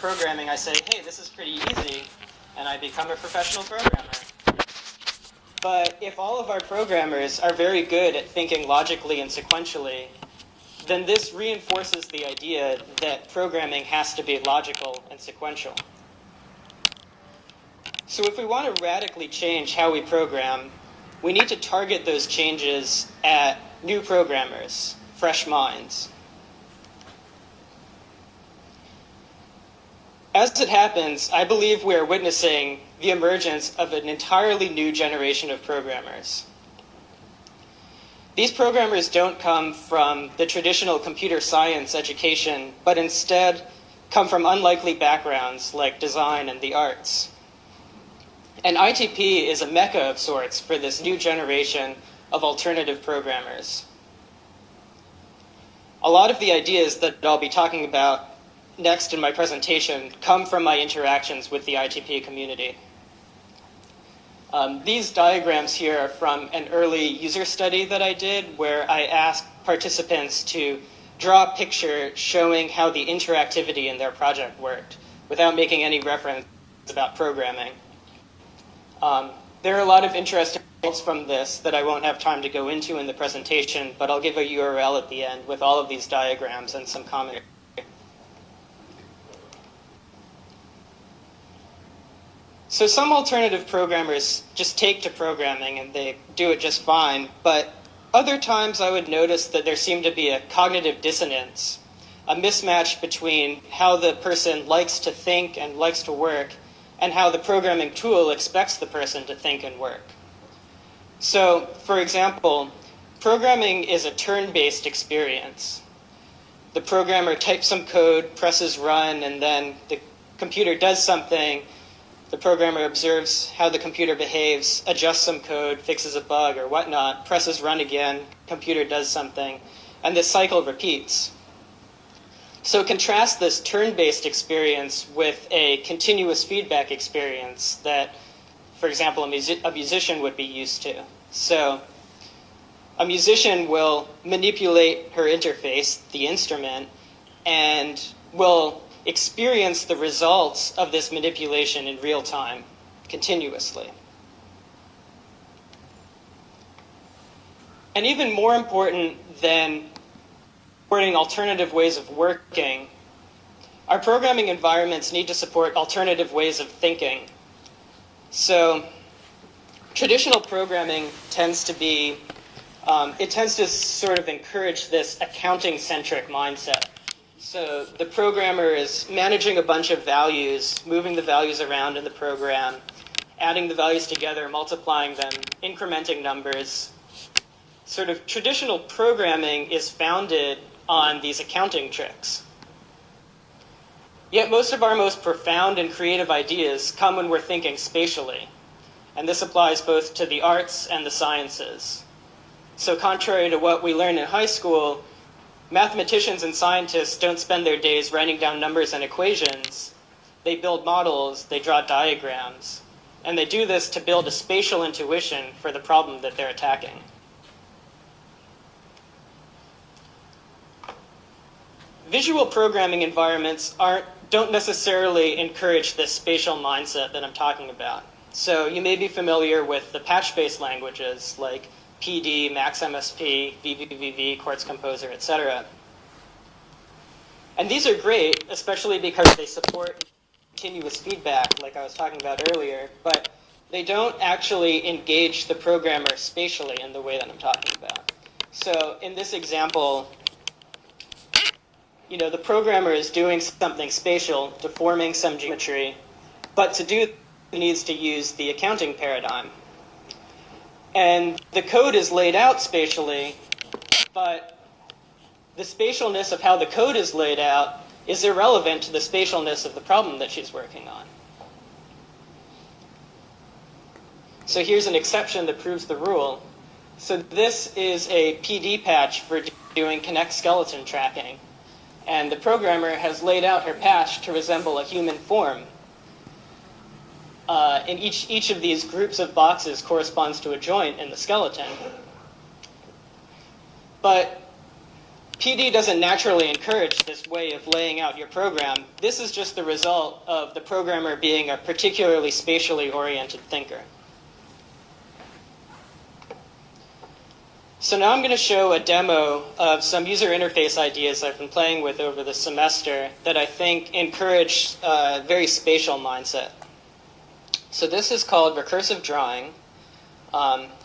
programming, I say, hey, this is pretty easy, and I become a professional programmer. But if all of our programmers are very good at thinking logically and sequentially, then this reinforces the idea that programming has to be logical and sequential. So if we want to radically change how we program, we need to target those changes at new programmers, fresh minds. As it happens, I believe we are witnessing the emergence of an entirely new generation of programmers. These programmers don't come from the traditional computer science education, but instead come from unlikely backgrounds like design and the arts. And ITP is a mecca of sorts for this new generation of alternative programmers. A lot of the ideas that I'll be talking about next in my presentation come from my interactions with the ITP community. These diagrams here are from an early user study that I did where I asked participants to draw a picture showing how the interactivity in their project worked without making any reference about programming. There are a lot of interesting results from this that I won't have time to go into in the presentation, but I'll give a URL at the end with all of these diagrams and some commentary. So some alternative programmers just take to programming and they do it just fine, but other times I would notice that there seemed to be a cognitive dissonance, a mismatch between how the person likes to think and likes to work and how the programming tool expects the person to think and work. So, for example, programming is a turn-based experience. The programmer types some code, presses run, and then the computer does something. The programmer observes how the computer behaves, adjusts some code, fixes a bug or whatnot, presses run again, computer does something, and this cycle repeats. So contrast this turn-based experience with a continuous feedback experience that, for example, a musician would be used to. So a musician will manipulate her interface, the instrument, and will experience the results of this manipulation in real time, continuously. And even more important than supporting alternative ways of working, our programming environments need to support alternative ways of thinking. So traditional programming tends to be, it tends to sort of encourage this accounting-centric mindset. So the programmer is managing a bunch of values, moving the values around in the program, adding the values together, multiplying them, incrementing numbers. Sort of traditional programming is founded on these accounting tricks. Yet most of our most profound and creative ideas come when we're thinking spatially. And this applies both to the arts and the sciences. So contrary to what we learn in high school, mathematicians and scientists don't spend their days writing down numbers and equations. They build models, they draw diagrams, and they do this to build a spatial intuition for the problem that they're attacking. Visual programming environments don't necessarily encourage this spatial mindset that I'm talking about. So you may be familiar with the patch-based languages like PD, MaxMSP, VVVV, Quartz Composer, etc. And these are great, especially because they support continuous feedback, like I was talking about earlier, but they don't actually engage the programmer spatially in the way that I'm talking about. So in this example, the programmer is doing something spatial, deforming some geometry, but to do it needs to use the accounting paradigm. And the code is laid out spatially, but the spatialness of how the code is laid out is irrelevant to the spatialness of the problem that she's working on. So here's an exception that proves the rule. So this is a PD patch for doing Kinect skeleton tracking. And the programmer has laid out her patch to resemble a human form. And each of these groups of boxes corresponds to a joint in the skeleton. But PD doesn't naturally encourage this way of laying out your program. This is just the result of the programmer being a particularly spatially oriented thinker. So now I'm going to show a demo of some user interface ideas I've been playing with over the semester that I think encourage a very spatial mindset. So this is called recursive drawing.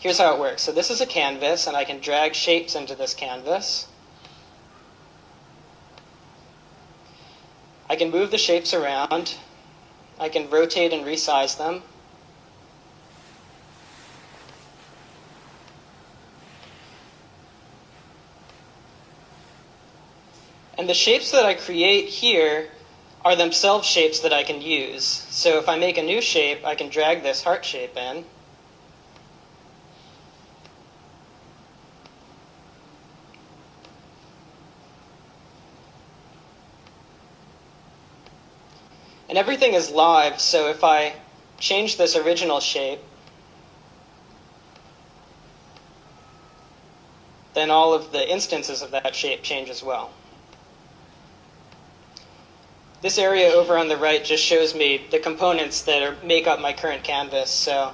Here's how it works. So this is a canvas, and I can drag shapes into this canvas. I can move the shapes around. I can rotate and resize them. And the shapes that I create here are themselves shapes that I can use. So if I make a new shape, I can drag this heart shape in. And everything is live, so if I change this original shape, then all of the instances of that shape change as well. This area over on the right just shows me the components that make up my current canvas. So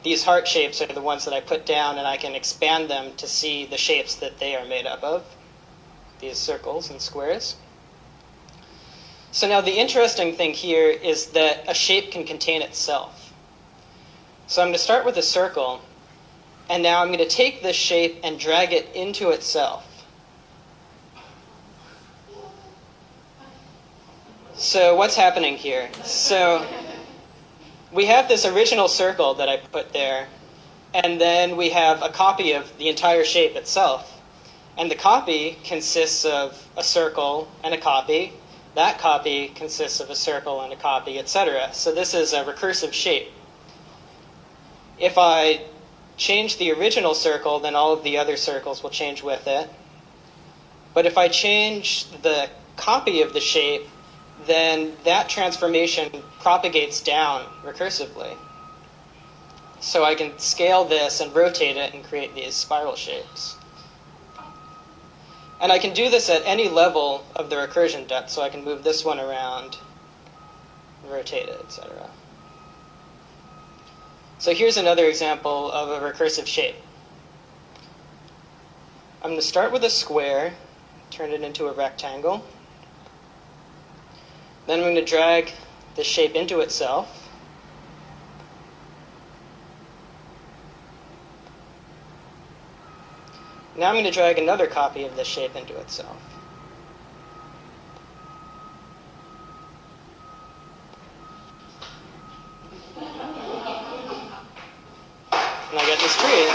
these heart shapes are the ones that I put down, and I can expand them to see the shapes that they are made up of, these circles and squares. So now the interesting thing here is that a shape can contain itself. So I'm going to start with a circle, and now I'm going to take this shape and drag it into itself. So what's happening here? So we have this original circle that I put there, and then we have a copy of the entire shape itself. And the copy consists of a circle and a copy. That copy consists of a circle and a copy, etc. So this is a recursive shape. If I change the original circle, then all of the other circles will change with it. But if I change the copy of the shape, then that transformation propagates down recursively. So I can scale this and rotate it and create these spiral shapes. And I can do this at any level of the recursion depth, so I can move this one around, rotate it, etc. So here's another example of a recursive shape. I'm going to start with a square, turn it into a rectangle. Then I'm going to drag the shape into itself. Now I'm going to drag another copy of this shape into itself. And I get this tree.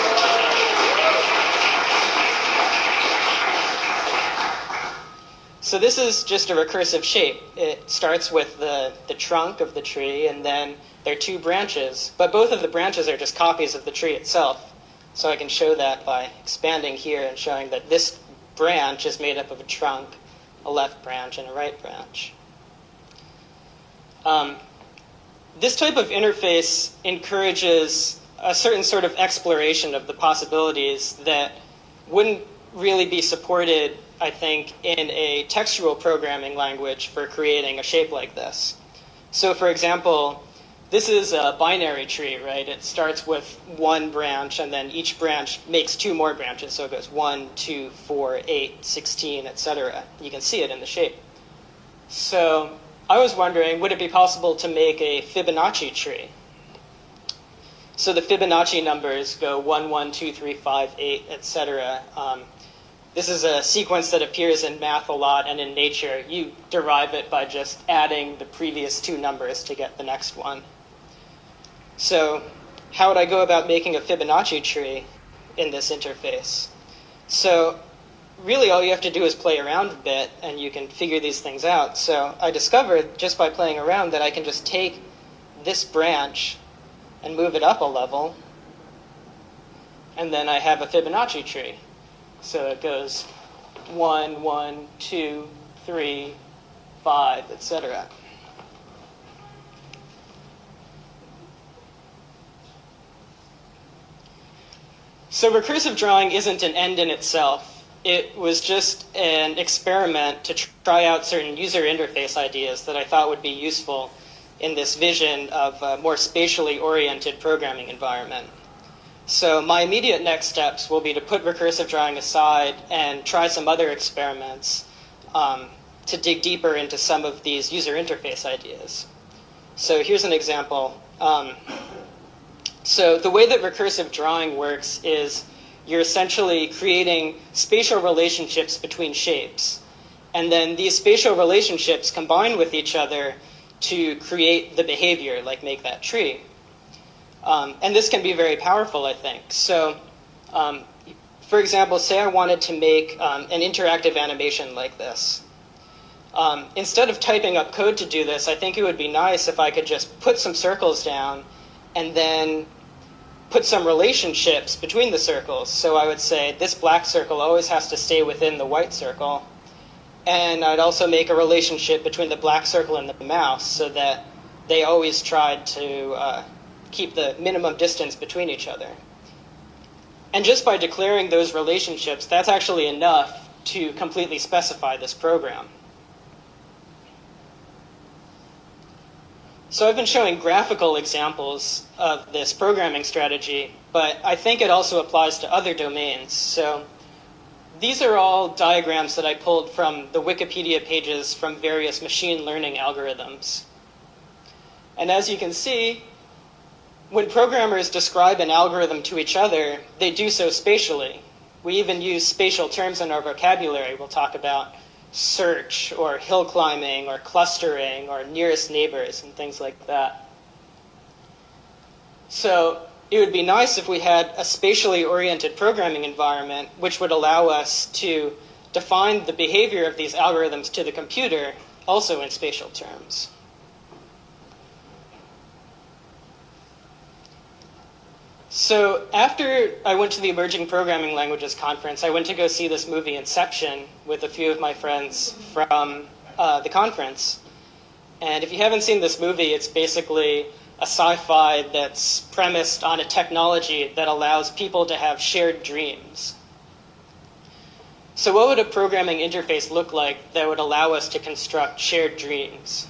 So this is just a recursive shape. It starts with the trunk of the tree, and then there are two branches. But both of the branches are just copies of the tree itself. So I can show that by expanding here and showing that this branch is made up of a trunk, a left branch, and a right branch. This type of interface encourages a certain sort of exploration of the possibilities that wouldn't really be supported, I think, in a textual programming language for creating a shape like this. So for example, this is a binary tree, right? It starts with one branch, and then each branch makes two more branches. So it goes 1, 2, 4, 8, 16, etc. You can see it in the shape. So I was wondering, would it be possible to make a Fibonacci tree? So the Fibonacci numbers go 1, 1, 2, 3, 5, 8, etc. This is a sequence that appears in math a lot and in nature. You derive it by just adding the previous two numbers to get the next one. So how would I go about making a Fibonacci tree in this interface? So really all you have to do is play around a bit, and you can figure these things out. So I discovered just by playing around that I can just take this branch and move it up a level, and then I have a Fibonacci tree. So it goes 1, 1, 2, 3, 5, etc. So recursive drawing isn't an end in itself. it was just an experiment to try out certain user interface ideas that I thought would be useful in this vision of a more spatially oriented programming environment. So my immediate next steps will be to put recursive drawing aside and try some other experiments to dig deeper into some of these user interface ideas. So here's an example. So the way that recursive drawing works is you're essentially creating spatial relationships between shapes. And then these spatial relationships combine with each other to create the behavior, like make that tree. And this can be very powerful, I think. So, for example, say I wanted to make an interactive animation like this. Instead of typing up code to do this, I think it would be nice if I could just put some circles down and then put some relationships between the circles. So I would say this black circle always has to stay within the white circle. And I'd also make a relationship between the black circle and the mouse so that they always tried to keep the minimum distance between each other. And just by declaring those relationships, that's actually enough to completely specify this program. So I've been showing graphical examples of this programming strategy, but I think it also applies to other domains. So these are all diagrams that I pulled from the Wikipedia pages from various machine learning algorithms. And as you can see, when programmers describe an algorithm to each other, they do so spatially. We even use spatial terms in our vocabulary. We'll talk about search or hill climbing or clustering or nearest neighbors and things like that. So it would be nice if we had a spatially oriented programming environment which would allow us to define the behavior of these algorithms to the computer also in spatial terms. So after I went to the Emerging Programming Languages conference, I went to go see this movie Inception with a few of my friends from the conference. And if you haven't seen this movie, it's basically a sci-fi that's premised on a technology that allows people to have shared dreams. So what would a programming interface look like that would allow us to construct shared dreams?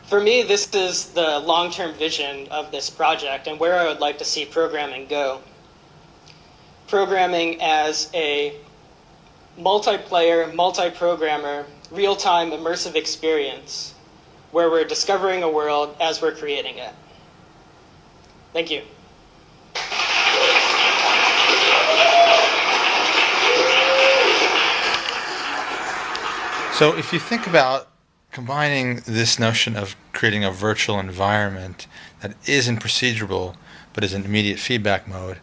For me, this is the long-term vision of this project and where I would like to see programming go. Programming as a multiplayer, multi-programmer, real-time immersive experience where we're discovering a world as we're creating it. Thank you. So if you think about combining this notion of creating a virtual environment that isn't procedural but is in immediate feedback mode,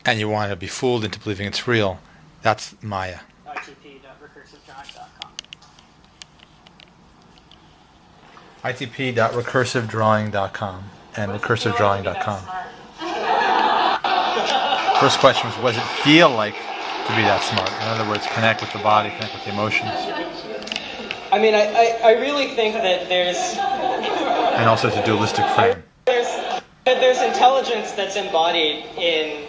and you want to be fooled into believing it's real, that's Maya. itp.recursivedrawing.com and recursivedrawing.com. First question was it feel like to be that smart? In other words, connect with the body, connect with the emotions. I mean, I really think that there's... And also it's a dualistic frame. There's intelligence that's embodied in,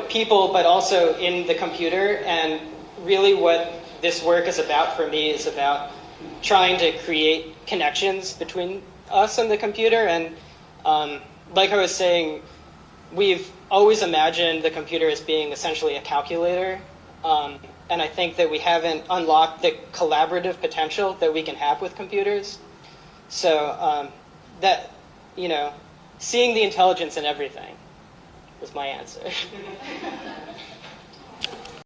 people, but also in the computer. And really what this work is about for me is about trying to create connections between us and the computer. And like I was saying, we've always imagined the computer as being essentially a calculator. And I think that we haven't unlocked the collaborative potential that we can have with computers. So seeing the intelligence in everything was my answer.